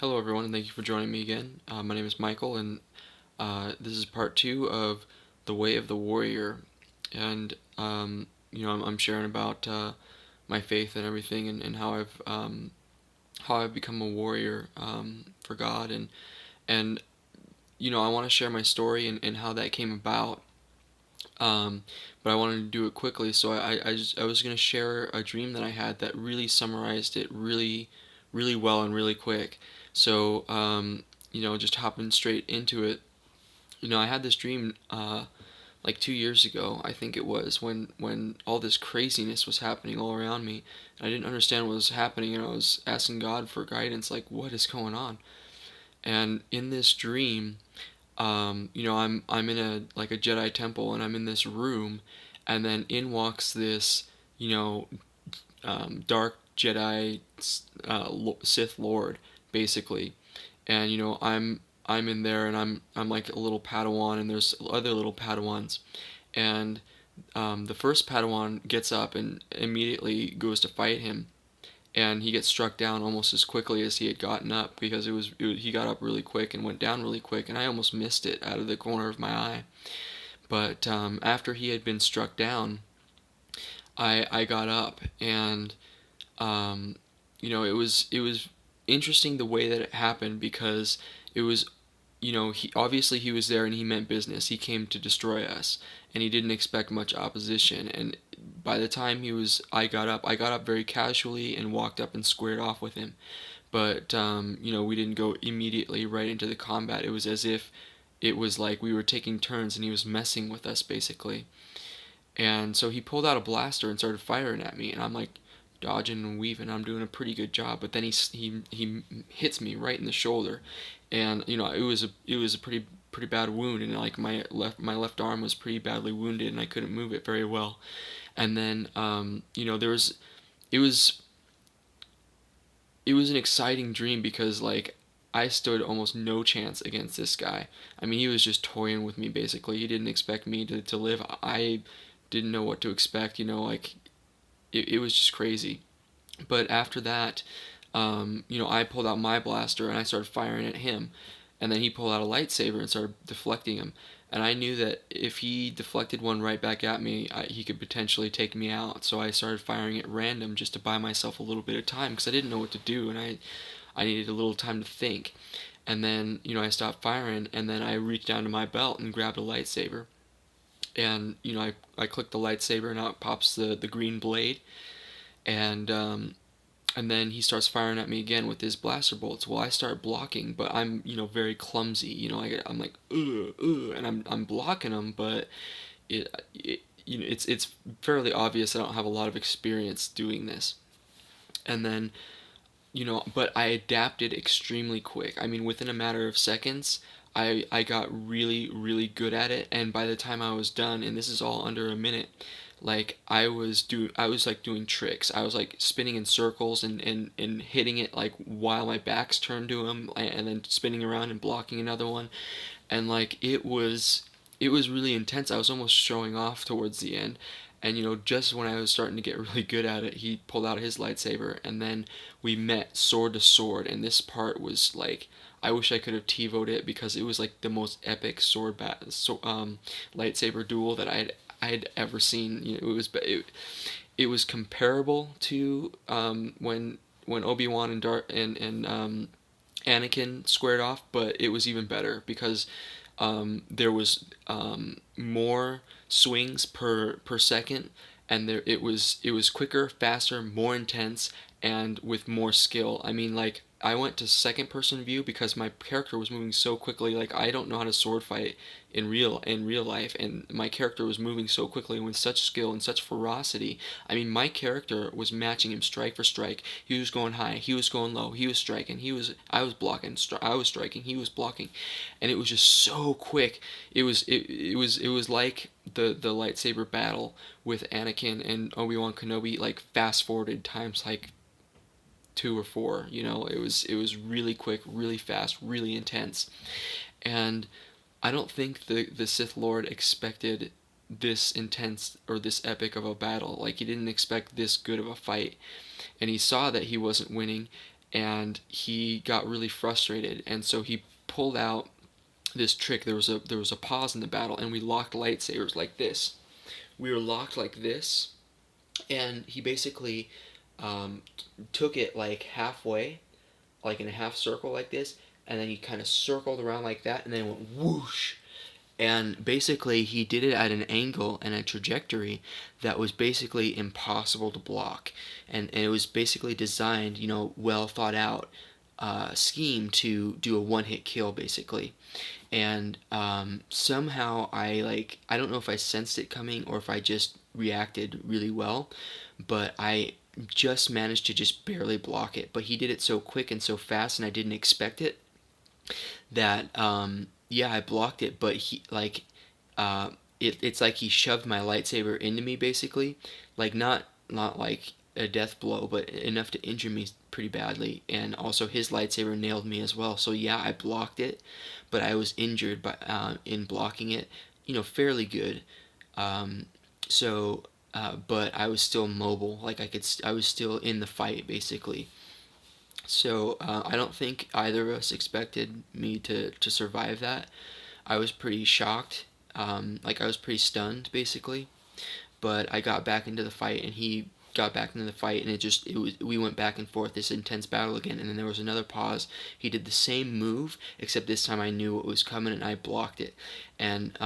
Hello, everyone, and thank you for joining me again. My name is Michael, and this is part two of The Way of the Warrior. And, I'm sharing about my faith and everything, and how I've become a warrior for God. And I want to share my story and how that came about. Um, but I wanted to do it quickly, so I was going to share a dream that I had that really summarized it really well and really quick. So, just hopping straight into it. I had this dream like 2 years ago, I think it was, when all this craziness was happening all around me. And I didn't understand what was happening, and I was asking God for guidance, like, what is going on? And in this dream, I'm in a Jedi temple, and I'm in this room, and then in walks this, you know, dark Jedi Sith Lord, basically. And I'm in there, and I'm like a little Padawan, and there's other little Padawans, and the first Padawan gets up and immediately goes to fight him, and he gets struck down almost as quickly as he had gotten up, because he got up really quick and went down really quick, and I almost missed it out of the corner of my eye. But after he had been struck down, I got up, and um, it was interesting the way that it happened, because it was, he was there and he meant business. He came to destroy us, and he didn't expect much opposition. And by the time I got up very casually and walked up and squared off with him. But we didn't go immediately right into the combat. It was as if it was like we were taking turns, and he was messing with us, basically. And so he pulled out a blaster and started firing at me, and I'm like dodging and weaving. I'm doing a pretty good job, but then he hits me right in the shoulder, and it was a pretty bad wound, and like my left arm was pretty badly wounded, and I couldn't move it very well. And then there was it was it was an exciting dream, because like I stood almost no chance against this guy. I mean, he was just toying with me, basically. He didn't expect me to live. I didn't know what to expect, like it was just crazy. But after that, I pulled out my blaster and I started firing at him. And then he pulled out a lightsaber and started deflecting him. And I knew that if he deflected one right back at me, he could potentially take me out. So I started firing at random just to buy myself a little bit of time, because I didn't know what to do, and I needed a little time to think. And then, I stopped firing, and then I reached down to my belt and grabbed a lightsaber. And, I clicked the lightsaber, and out pops the green blade. And and then he starts firing at me again with his blaster bolts. Well, I start blocking, but I'm very clumsy. I'm like and I'm blocking them, but it's fairly obvious I don't have a lot of experience doing this. And then but I adapted extremely quick. I mean, within a matter of seconds, I got really good at it, and by the time I was done, and this is all under a minute, like I was like doing tricks. I was like spinning in circles, and hitting it like while my back's turned to him, and then spinning around and blocking another one. And like it was really intense. I was almost showing off towards the end. And just when I was starting to get really good at it, he pulled out his lightsaber, and then we met sword to sword. And this part was like, I wish I could have TiVoed it, because it was like the most epic lightsaber duel that I had ever seen. It was comparable to when Obi-Wan and Anakin squared off, but it was even better, because there was more swings per second, and it was quicker, faster, more intense, and with more skill. I mean, like, I went to second person view because my character was moving so quickly. Like, I don't know how to sword fight in real life, and my character was moving so quickly and with such skill and such ferocity. I mean, my character was matching him strike for strike. He was going high, he was going low, he was striking, I was blocking, I was striking, he was blocking, and it was just so quick. It was like the lightsaber battle with Anakin and Obi-Wan Kenobi, like fast forwarded times like two or four. It was really quick, really fast, really intense. And I don't think the Sith Lord expected this intense or this epic of a battle. Like, he didn't expect this good of a fight, and he saw that he wasn't winning, and he got really frustrated, and so he pulled out this trick. There was a pause in the battle, and we locked lightsabers like this. We were locked like this, and he basically um, took it like halfway, like in a half circle like this, and then he kind of circled around like that, and then went whoosh. And basically, he did it at an angle and a trajectory that was basically impossible to block. And it was basically designed, well thought out scheme to do a one hit kill, basically. And somehow I don't know if I sensed it coming or if I just reacted really well, but I just managed to just barely block it. But he did it so quick and so fast, and I didn't expect it, that yeah, I blocked it. But he like it's like he shoved my lightsaber into me, basically, like not like a death blow, but enough to injure me pretty badly. And also his lightsaber nailed me as well. So yeah, I blocked it, but I was injured by in blocking it, fairly good. Um, but I was still mobile. Like I was still in the fight, basically. So I don't think either of us expected me to survive that. I was pretty shocked. Like I was pretty stunned, basically. But I got back into the fight, and he got back into the fight, and it was we went back and forth, this intense battle again. And then there was another pause. He did the same move, except this time I knew what was coming, and I blocked it. And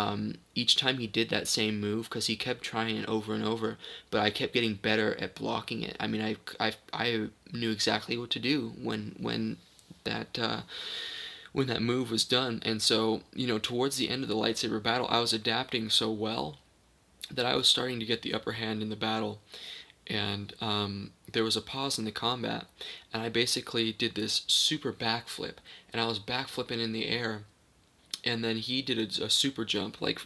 each time he did that same move, because he kept trying it over and over, but I kept getting better at blocking it. I mean, I knew exactly what to do that uh, when that move was done. And so, towards the end of the lightsaber battle, I was adapting so well that I was starting to get the upper hand in the battle. And there was a pause in the combat, and I basically did this super backflip, and I was backflipping in the air, and then he did a super jump, like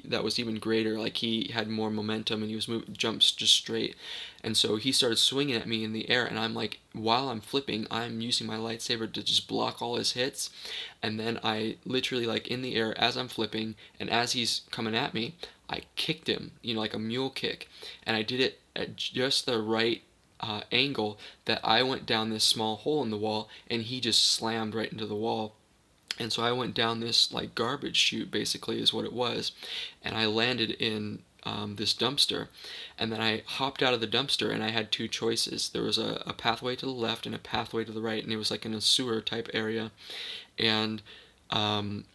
that was even greater. Like he had more momentum, and he was jumps just straight. And so he started swinging at me in the air, and I'm like, while I'm flipping, I'm using my lightsaber to just block all his hits. And then I literally, like, in the air as I'm flipping and as he's coming at me, I kicked him, like a mule kick. And I did it at just the right angle, that I went down this small hole in the wall, and he just slammed right into the wall. And so I went down this like garbage chute, basically, is what it was, and I landed in this dumpster. And then I hopped out of the dumpster, and I had two choices. There was a pathway to the left and a pathway to the right, and it was like in a sewer type area. And um,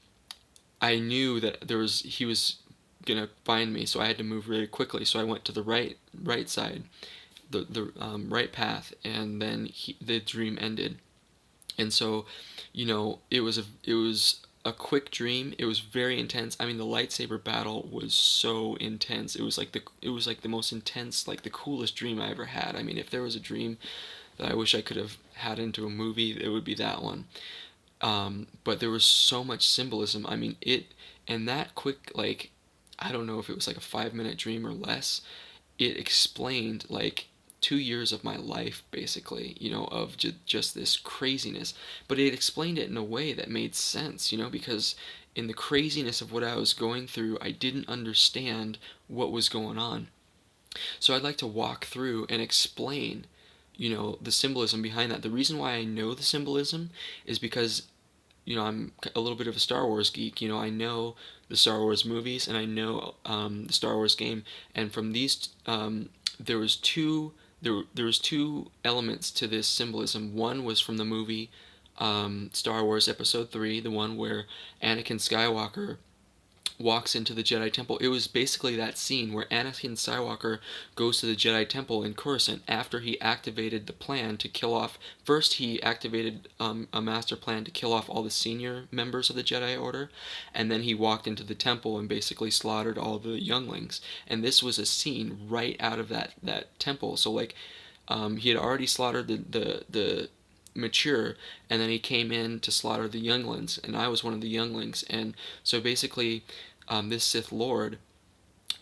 I knew that he was gonna find me, so I had to move really quickly. So I went to the right side, the right path, and then the dream ended. And so, it was a quick dream. It was very intense. I mean, the lightsaber battle was so intense. It was like the most intense, like the coolest dream I ever had. I mean, if there was a dream that I wish I could have had into a movie, it would be that one. But there was so much symbolism. I mean, and that quick, like, I don't know if it was like a 5 minute dream or less. It explained like 2 years of my life, basically, of just this craziness. But it explained it in a way that made sense, because in the craziness of what I was going through, I didn't understand what was going on. So I'd like to walk through and explain, the symbolism behind that. The reason why I know the symbolism is because, I'm a little bit of a Star Wars geek. I know the Star Wars movies, and I know the Star Wars game. And from these, there was two there was two elements to this symbolism. One was from the movie Star Wars Episode 3, the one where Anakin Skywalker walks into the Jedi Temple. It was basically that scene where Anakin Skywalker goes to the Jedi Temple in Coruscant after he activated the plan to kill off. First, he activated a master plan to kill off all the senior members of the Jedi Order, and then he walked into the temple and basically slaughtered all the younglings. And this was a scene right out of that temple. So, like, he had already slaughtered the mature, and then he came in to slaughter the younglings, and I was one of the younglings. And so basically, this Sith Lord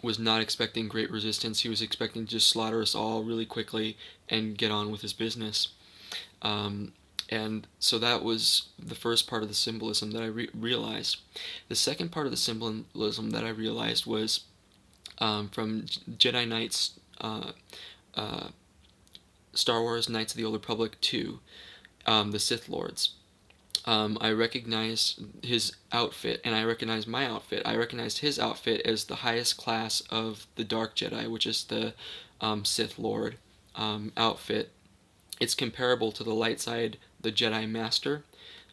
was not expecting great resistance. He was expecting to just slaughter us all really quickly and get on with his business. Um, and so that was the first part of the symbolism that I realized. The second part of the symbolism that I realized was from Jedi Knights, uh, Star Wars Knights of the Old Republic 2. the Sith Lords. I recognized his outfit, and I recognized my outfit. I recognized his outfit as the highest class of the Dark Jedi, which is the Sith Lord outfit. It's comparable to the light side, the Jedi Master,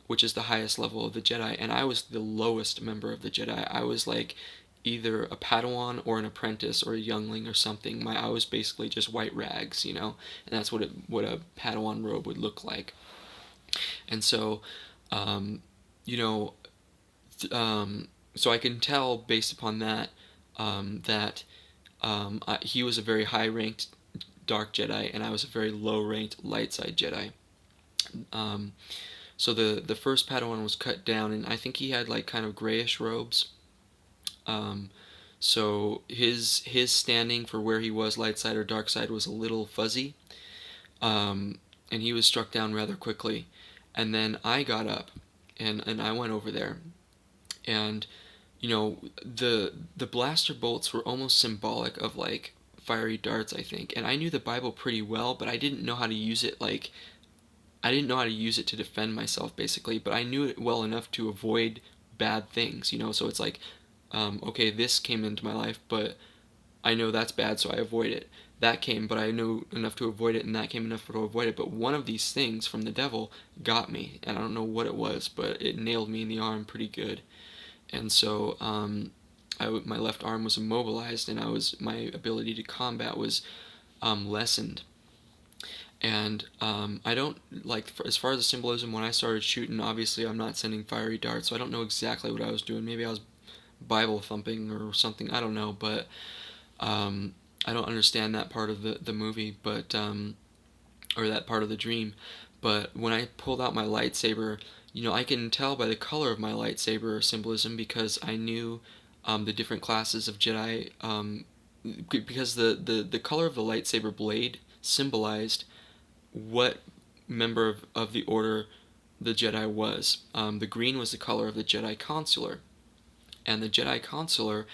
which is the highest level of the Jedi, and I was the lowest member of the Jedi. I was like either a Padawan or an apprentice or a youngling or something. I was basically just white rags, and that's what a Padawan robe would look like. And so, um, you know, so I can tell based upon that that he was a very high ranked dark Jedi, and I was a very low ranked light side Jedi. Um, so the first Padawan was cut down, and I think he had like kind of grayish robes. Um, so his standing for where he was, light side or dark side, was a little fuzzy, and he was struck down rather quickly. And then I got up, and I went over there, and the blaster bolts were almost symbolic of like fiery darts, I think. And I knew the Bible pretty well, but I didn't know how to use it. Like, I didn't know how to use it to defend myself, basically, but I knew it well enough to avoid bad things. So it's like, okay, this came into my life, but I know that's bad, so I avoid it. That came, but I knew enough to avoid it, and that came enough to avoid it. But one of these things from the devil got me, and I don't know what it was, but it nailed me in the arm pretty good. And so my left arm was immobilized, and my ability to combat was lessened. And I don't like, as far as the symbolism, when I started shooting, obviously I'm not sending fiery darts, so I don't know exactly what I was doing. Maybe I was Bible thumping or something. I don't know, but I don't understand that part of the movie, but or that part of the dream. But when I pulled out my lightsaber, I can tell by the color of my lightsaber symbolism, because I knew the different classes of Jedi. Because the color of the lightsaber blade symbolized what member of the Order the Jedi was. The green was the color of the Jedi Consular. And the Jedi Consular,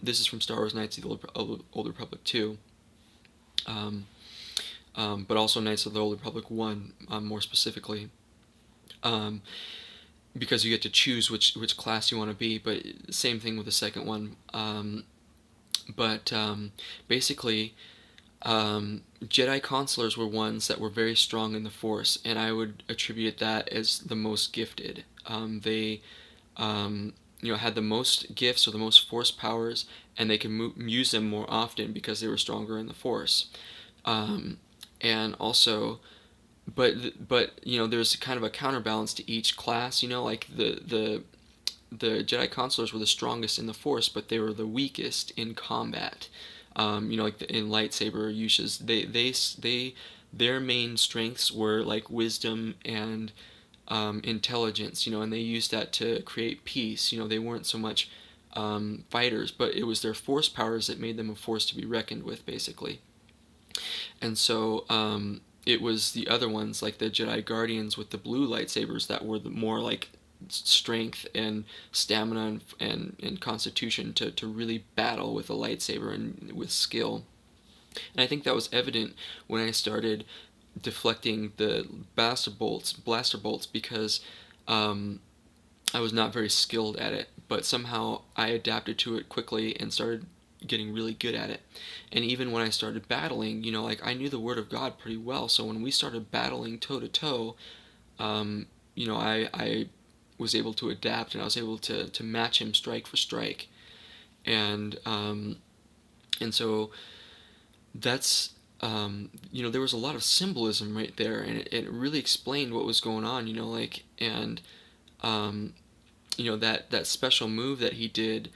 this is from Star Wars Knights of the Old Republic 2, but also Knights of the Old Republic 1, more specifically, because you get to choose which class you want to be, but same thing with the second one. But basically, Jedi Consulars were ones that were very strong in the Force, and I would attribute that as the most gifted. They had the most gifts or the most Force powers, and they can use them more often because they were stronger in the Force. And also, but there's kind of a counterbalance to each class. Like the Jedi Consulars were the strongest in the Force, but they were the weakest in combat. Like in lightsaber uses, their main strengths were like wisdom and intelligence, and they used that to create peace. They weren't so much fighters, but it was their Force powers that made them a force to be reckoned with, basically. And so it was the other ones, like the Jedi Guardians with the blue lightsabers, that were the more like strength and stamina and constitution to really battle with a lightsaber and with skill. And I think that was evident when I started deflecting the blaster bolts, because I was not very skilled at it, but somehow I adapted to it quickly and started getting really good at it. And even when I started battling, like I knew the Word of God pretty well, so when we started battling toe to toe, I was able to adapt, and I was able to match him strike for strike. And so that's there was a lot of symbolism right there, and it really explained what was going on. And that special move that he did,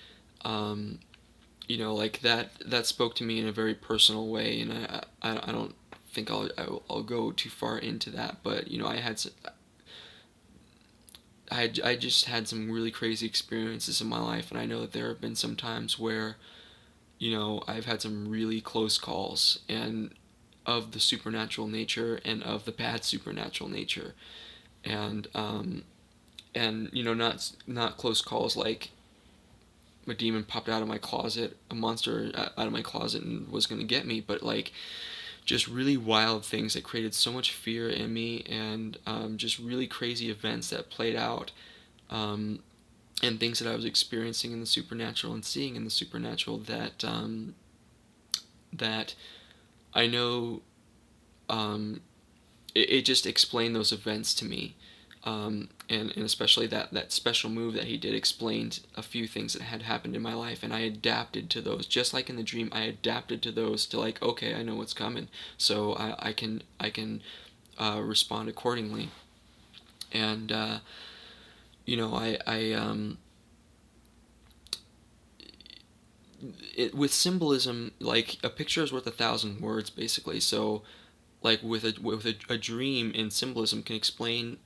like that spoke to me in a very personal way, and I don't think I'll go too far into that, but I just had some really crazy experiences in my life, and I know that there have been some times where I've had some really close calls, and of the supernatural nature and of the bad supernatural nature, and not close calls like a demon popped out of my closet, a monster out of my closet and was gonna get me, but like just really wild things that created so much fear in me, and just really crazy events that played out, um, and things that I was experiencing in the supernatural and seeing in the supernatural that I know, um, it just explained those events to me. And especially that special move that he did explained a few things that had happened in my life, and I adapted to those. Just like in the dream, I adapted to those to, like, okay, I know what's coming, so I can respond accordingly. And I with symbolism, like, a picture is worth 1,000 words, basically. So, like, with a dream in symbolism can explain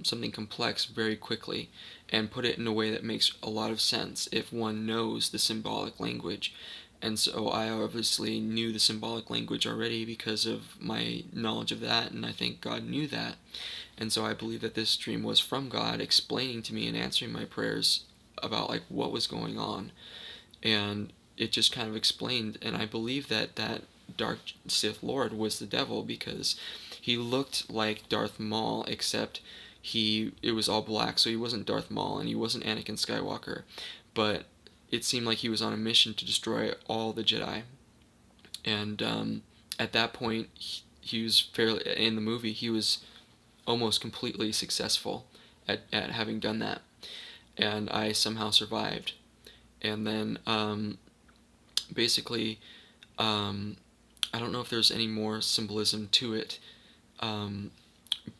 something complex very quickly, and put it in a way that makes a lot of sense if one knows the symbolic language. And so I obviously knew the symbolic language already because of my knowledge of that, and I think God knew that. And so I believe that this dream was from God explaining to me and answering my prayers about, like, what was going on. And it just kind of explained, and I believe that that dark Sith Lord was the devil, because he looked like Darth Maul, except it was all black, so he wasn't Darth Maul and he wasn't Anakin Skywalker, but it seemed like he was on a mission to destroy all the Jedi. And at that point, he was fairly, in the movie, he was almost completely successful at having done that, and I somehow survived. And then basically, um, I don't know if there's any more symbolism to it, um,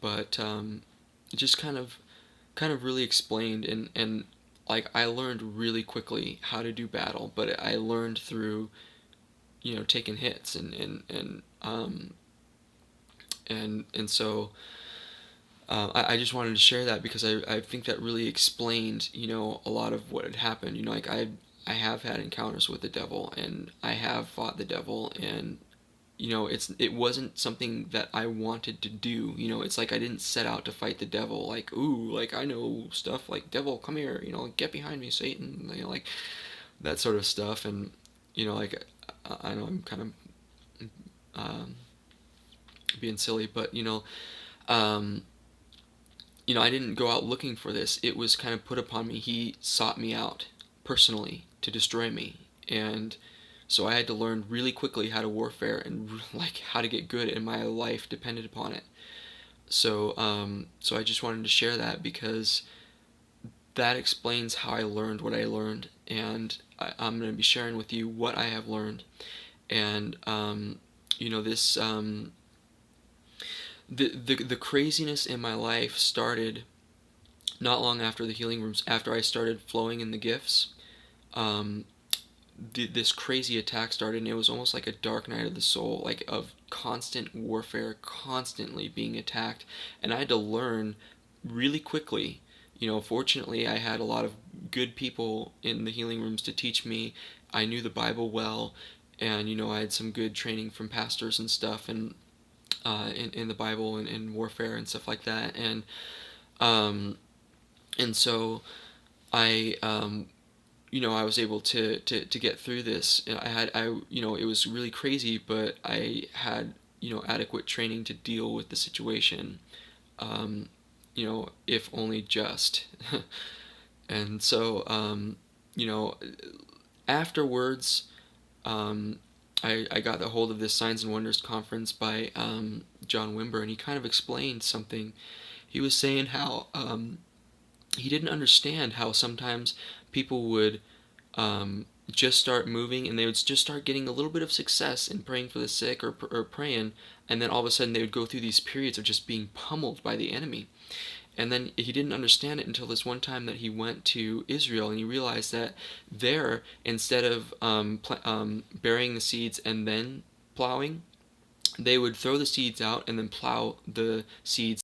but it just kind of really explained, and like, I learned really quickly how to do battle, but I learned through, taking hits, and so I just wanted to share that because I think that really explained, a lot of what had happened. Like, I have had encounters with the devil, and I have fought the devil, and it wasn't something that I wanted to do. It's like I didn't set out to fight the devil. Like, ooh, like, I know stuff, like, devil, come here, get behind me, Satan, like that sort of stuff. And like, I know I'm kind of being silly, but um, I didn't go out looking for this. It was kind of put upon me. He sought me out personally to destroy me, and so I had to learn really quickly how to warfare, and like, how to get good, and my life depended upon it. So I just wanted to share that because that explains how I learned what I learned, and I'm going to be sharing with you what I have learned. And this the craziness in my life started not long after the healing rooms, after I started flowing in the gifts. Um, this crazy attack started, and it was almost like a dark night of the soul, like, of constant warfare, constantly being attacked, and I had to learn really quickly. Fortunately, I had a lot of good people in the healing rooms to teach me. I knew the Bible well, and I had some good training from pastors and stuff, and in the Bible, and in warfare and stuff like that. Um, and so I I was able to get through this. And it was really crazy, but I had, adequate training to deal with the situation, um, if only just. And so, you know, afterwards, um, I got a hold of this Signs and Wonders conference by John Wimber, and he kind of explained something. He was saying how he didn't understand how sometimes people would just start moving, and they would just start getting a little bit of success in praying for the sick, or praying, and then all of a sudden they would go through these periods of just being pummeled by the enemy. And then he didn't understand it until this one time that he went to Israel, and he realized that there, instead of burying the seeds and then plowing, they would throw the seeds out and then plow the seeds